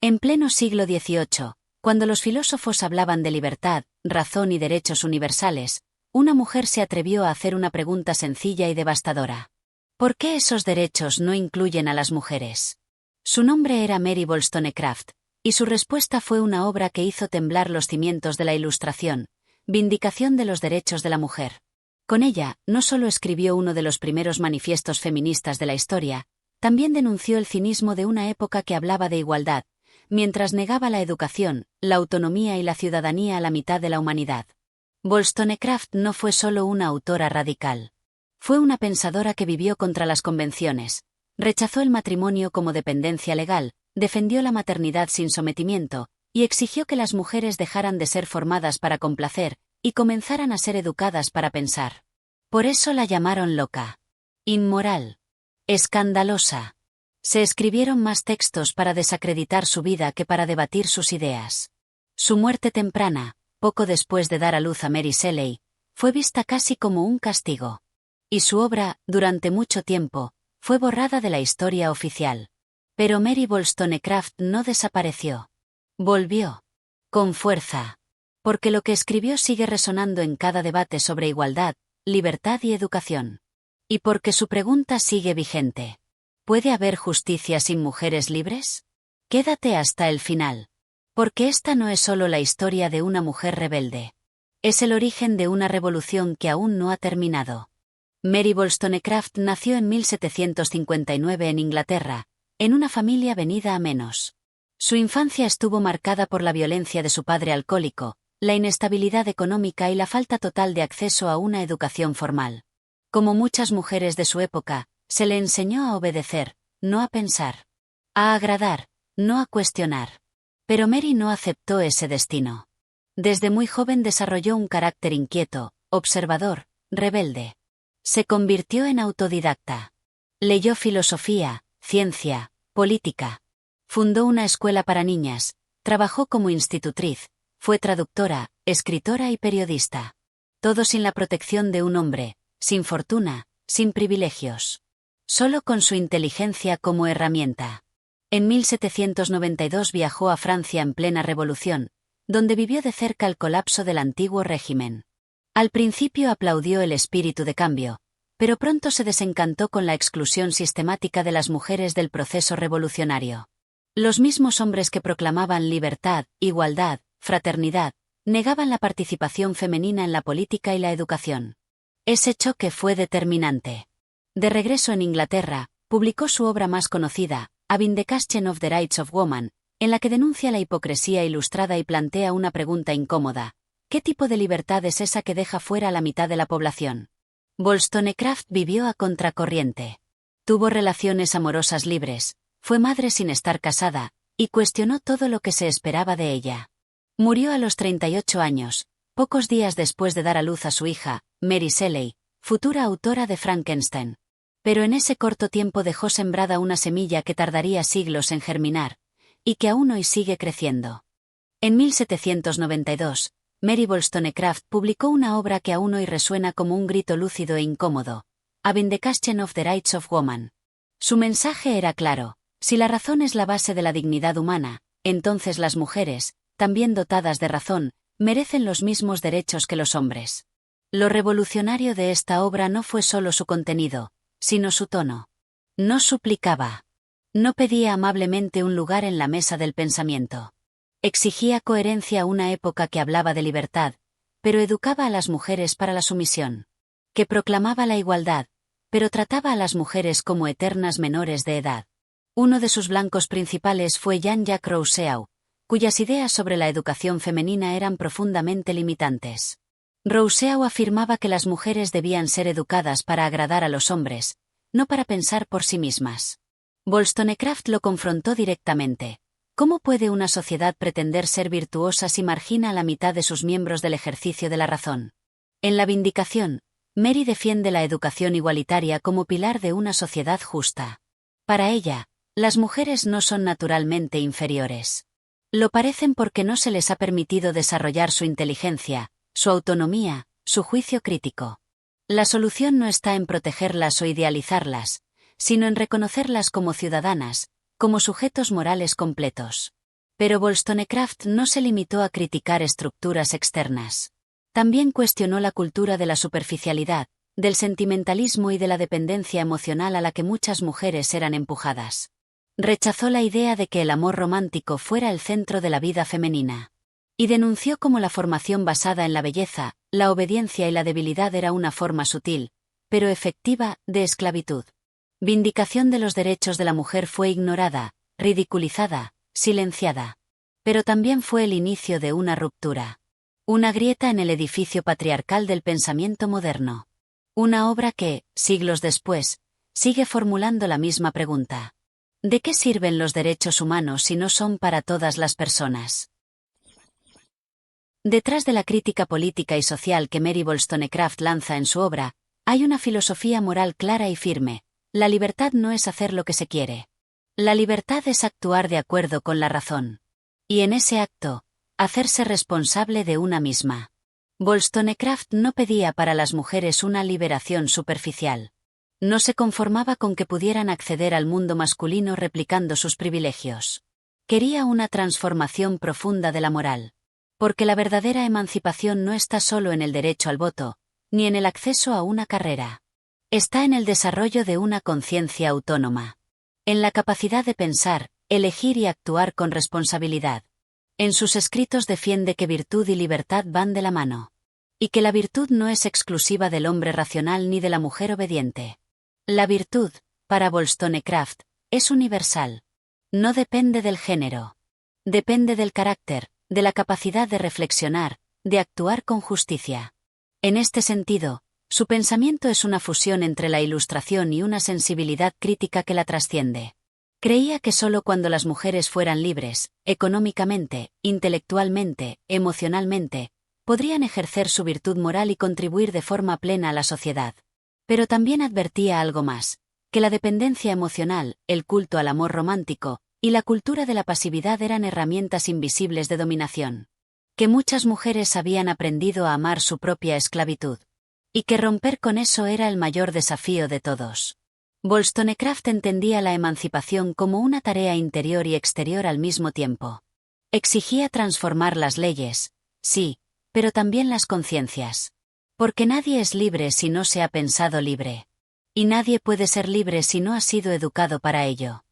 En pleno siglo XVIII, cuando los filósofos hablaban de libertad, razón y derechos universales, una mujer se atrevió a hacer una pregunta sencilla y devastadora. ¿Por qué esos derechos no incluyen a las mujeres? Su nombre era Mary Wollstonecraft, y su respuesta fue una obra que hizo temblar los cimientos de la Ilustración, Vindicación de los derechos de la mujer. Con ella, no solo escribió uno de los primeros manifiestos feministas de la historia, también denunció el cinismo de una época que hablaba de igualdad, mientras negaba la educación, la autonomía y la ciudadanía a la mitad de la humanidad. Wollstonecraft no fue solo una autora radical. Fue una pensadora que vivió contra las convenciones, rechazó el matrimonio como dependencia legal, defendió la maternidad sin sometimiento, y exigió que las mujeres dejaran de ser formadas para complacer, y comenzaran a ser educadas para pensar. Por eso la llamaron loca, inmoral, escandalosa. Se escribieron más textos para desacreditar su vida que para debatir sus ideas. Su muerte temprana, poco después de dar a luz a Mary Shelley, fue vista casi como un castigo. Y su obra, durante mucho tiempo, fue borrada de la historia oficial. Pero Mary Wollstonecraft no desapareció. Volvió. Con fuerza. Porque lo que escribió sigue resonando en cada debate sobre igualdad, libertad y educación. Y porque su pregunta sigue vigente. ¿Puede haber justicia sin mujeres libres? Quédate hasta el final. Porque esta no es solo la historia de una mujer rebelde. Es el origen de una revolución que aún no ha terminado. Mary Wollstonecraft nació en 1759 en Inglaterra, en una familia venida a menos. Su infancia estuvo marcada por la violencia de su padre alcohólico, la inestabilidad económica y la falta total de acceso a una educación formal. Como muchas mujeres de su época, se le enseñó a obedecer, no a pensar. A agradar, no a cuestionar. Pero Mary no aceptó ese destino. Desde muy joven desarrolló un carácter inquieto, observador, rebelde. Se convirtió en autodidacta. Leyó filosofía, ciencia, política. Fundó una escuela para niñas, trabajó como institutriz, fue traductora, escritora y periodista. Todo sin la protección de un hombre, sin fortuna, sin privilegios. Solo con su inteligencia como herramienta. En 1792 viajó a Francia en plena revolución, donde vivió de cerca el colapso del antiguo régimen. Al principio aplaudió el espíritu de cambio, pero pronto se desencantó con la exclusión sistemática de las mujeres del proceso revolucionario. Los mismos hombres que proclamaban libertad, igualdad, fraternidad, negaban la participación femenina en la política y la educación. Ese choque fue determinante. De regreso en Inglaterra, publicó su obra más conocida, A Vindication of the Rights of Woman, en la que denuncia la hipocresía ilustrada y plantea una pregunta incómoda. ¿Qué tipo de libertad es esa que deja fuera a la mitad de la población? Wollstonecraft vivió a contracorriente. Tuvo relaciones amorosas libres, fue madre sin estar casada, y cuestionó todo lo que se esperaba de ella. Murió a los 38 años, pocos días después de dar a luz a su hija, Mary Shelley, futura autora de Frankenstein. Pero en ese corto tiempo dejó sembrada una semilla que tardaría siglos en germinar, y que aún hoy sigue creciendo. En 1792, Mary Wollstonecraft publicó una obra que aún hoy resuena como un grito lúcido e incómodo, A Vindication of the Rights of Woman. Su mensaje era claro: si la razón es la base de la dignidad humana, entonces las mujeres, también dotadas de razón, merecen los mismos derechos que los hombres. Lo revolucionario de esta obra no fue solo su contenido, sino su tono. No suplicaba. No pedía amablemente un lugar en la mesa del pensamiento. Exigía coherencia a una época que hablaba de libertad, pero educaba a las mujeres para la sumisión. Que proclamaba la igualdad, pero trataba a las mujeres como eternas menores de edad. Uno de sus blancos principales fue Jean-Jacques Rousseau, cuyas ideas sobre la educación femenina eran profundamente limitantes. Rousseau afirmaba que las mujeres debían ser educadas para agradar a los hombres, no para pensar por sí mismas. Wollstonecraft lo confrontó directamente. ¿Cómo puede una sociedad pretender ser virtuosa si margina a la mitad de sus miembros del ejercicio de la razón? En La Vindicación, Mary defiende la educación igualitaria como pilar de una sociedad justa. Para ella, las mujeres no son naturalmente inferiores. Lo parecen porque no se les ha permitido desarrollar su inteligencia, su autonomía, su juicio crítico. La solución no está en protegerlas o idealizarlas, sino en reconocerlas como ciudadanas, como sujetos morales completos. Pero Wollstonecraft no se limitó a criticar estructuras externas. También cuestionó la cultura de la superficialidad, del sentimentalismo y de la dependencia emocional a la que muchas mujeres eran empujadas. Rechazó la idea de que el amor romántico fuera el centro de la vida femenina. Y denunció cómo la formación basada en la belleza, la obediencia y la debilidad era una forma sutil, pero efectiva, de esclavitud. Vindicación de los derechos de la mujer fue ignorada, ridiculizada, silenciada. Pero también fue el inicio de una ruptura. Una grieta en el edificio patriarcal del pensamiento moderno. Una obra que, siglos después, sigue formulando la misma pregunta. ¿De qué sirven los derechos humanos si no son para todas las personas? Detrás de la crítica política y social que Mary Wollstonecraft lanza en su obra, hay una filosofía moral clara y firme. La libertad no es hacer lo que se quiere. La libertad es actuar de acuerdo con la razón. Y en ese acto, hacerse responsable de una misma. Wollstonecraft no pedía para las mujeres una liberación superficial. No se conformaba con que pudieran acceder al mundo masculino replicando sus privilegios. Quería una transformación profunda de la moral. Porque la verdadera emancipación no está solo en el derecho al voto, ni en el acceso a una carrera. Está en el desarrollo de una conciencia autónoma. En la capacidad de pensar, elegir y actuar con responsabilidad. En sus escritos defiende que virtud y libertad van de la mano. Y que la virtud no es exclusiva del hombre racional ni de la mujer obediente. La virtud, para Wollstonecraft, es universal. No depende del género. Depende del carácter, de la capacidad de reflexionar, de actuar con justicia. En este sentido, su pensamiento es una fusión entre la Ilustración y una sensibilidad crítica que la trasciende. Creía que solo cuando las mujeres fueran libres, económicamente, intelectualmente, emocionalmente, podrían ejercer su virtud moral y contribuir de forma plena a la sociedad. Pero también advertía algo más, que la dependencia emocional, el culto al amor romántico, y la cultura de la pasividad eran herramientas invisibles de dominación. Que muchas mujeres habían aprendido a amar su propia esclavitud. Y que romper con eso era el mayor desafío de todos. Wollstonecraft entendía la emancipación como una tarea interior y exterior al mismo tiempo. Exigía transformar las leyes, sí, pero también las conciencias. Porque nadie es libre si no se ha pensado libre. Y nadie puede ser libre si no ha sido educado para ello.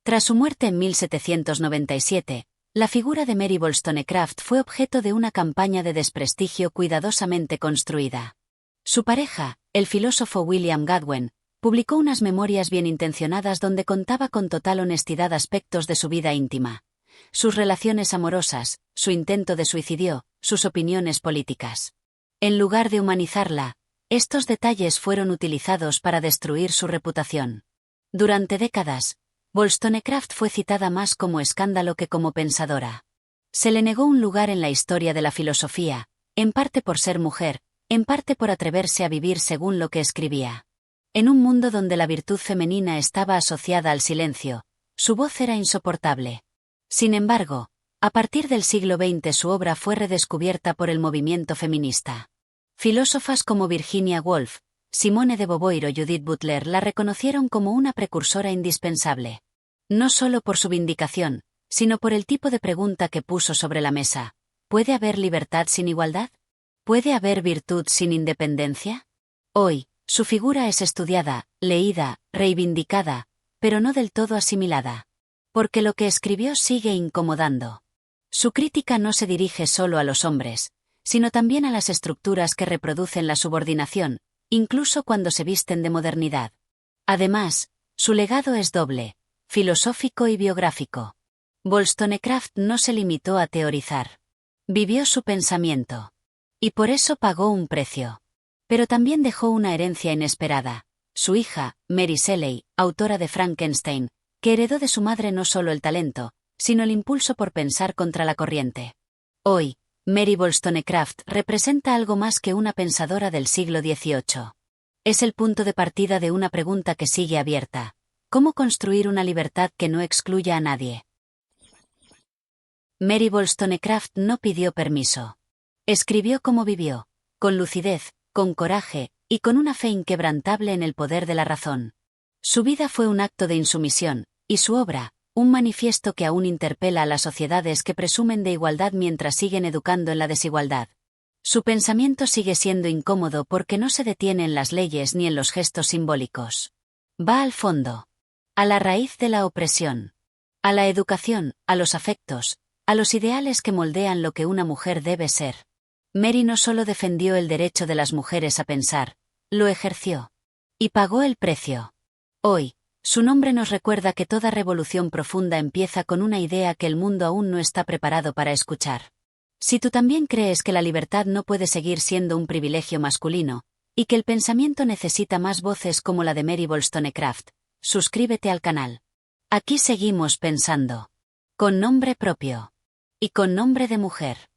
Tras su muerte en 1797, la figura de Mary Wollstonecraft fue objeto de una campaña de desprestigio cuidadosamente construida. Su pareja, el filósofo William Godwin, publicó unas memorias bien intencionadas donde contaba con total honestidad aspectos de su vida íntima. Sus relaciones amorosas, su intento de suicidio, sus opiniones políticas. En lugar de humanizarla, estos detalles fueron utilizados para destruir su reputación. Durante décadas, Wollstonecraft fue citada más como escándalo que como pensadora. Se le negó un lugar en la historia de la filosofía, en parte por ser mujer, en parte por atreverse a vivir según lo que escribía. En un mundo donde la virtud femenina estaba asociada al silencio, su voz era insoportable. Sin embargo, a partir del siglo XX su obra fue redescubierta por el movimiento feminista. Filósofas como Virginia Woolf, Simone de Beauvoir o Judith Butler la reconocieron como una precursora indispensable. No solo por su vindicación, sino por el tipo de pregunta que puso sobre la mesa. ¿Puede haber libertad sin igualdad? ¿Puede haber virtud sin independencia? Hoy, su figura es estudiada, leída, reivindicada, pero no del todo asimilada. Porque lo que escribió sigue incomodando. Su crítica no se dirige solo a los hombres, sino también a las estructuras que reproducen la subordinación, incluso cuando se visten de modernidad. Además, su legado es doble, filosófico y biográfico. Wollstonecraft no se limitó a teorizar. Vivió su pensamiento. Y por eso pagó un precio. Pero también dejó una herencia inesperada. Su hija, Mary Shelley, autora de Frankenstein, que heredó de su madre no solo el talento, sino el impulso por pensar contra la corriente. Hoy, Mary Wollstonecraft representa algo más que una pensadora del siglo XVIII. Es el punto de partida de una pregunta que sigue abierta. ¿Cómo construir una libertad que no excluya a nadie? Mary Wollstonecraft no pidió permiso. Escribió como vivió, con lucidez, con coraje, y con una fe inquebrantable en el poder de la razón. Su vida fue un acto de insumisión, y su obra, un manifiesto que aún interpela a las sociedades que presumen de igualdad mientras siguen educando en la desigualdad. Su pensamiento sigue siendo incómodo porque no se detiene en las leyes ni en los gestos simbólicos. Va al fondo. A la raíz de la opresión. A la educación, a los afectos, a los ideales que moldean lo que una mujer debe ser. Mary no solo defendió el derecho de las mujeres a pensar, lo ejerció. Y pagó el precio. Hoy, su nombre nos recuerda que toda revolución profunda empieza con una idea que el mundo aún no está preparado para escuchar. Si tú también crees que la libertad no puede seguir siendo un privilegio masculino, y que el pensamiento necesita más voces como la de Mary Wollstonecraft, suscríbete al canal. Aquí seguimos pensando. Con nombre propio. Y con nombre de mujer.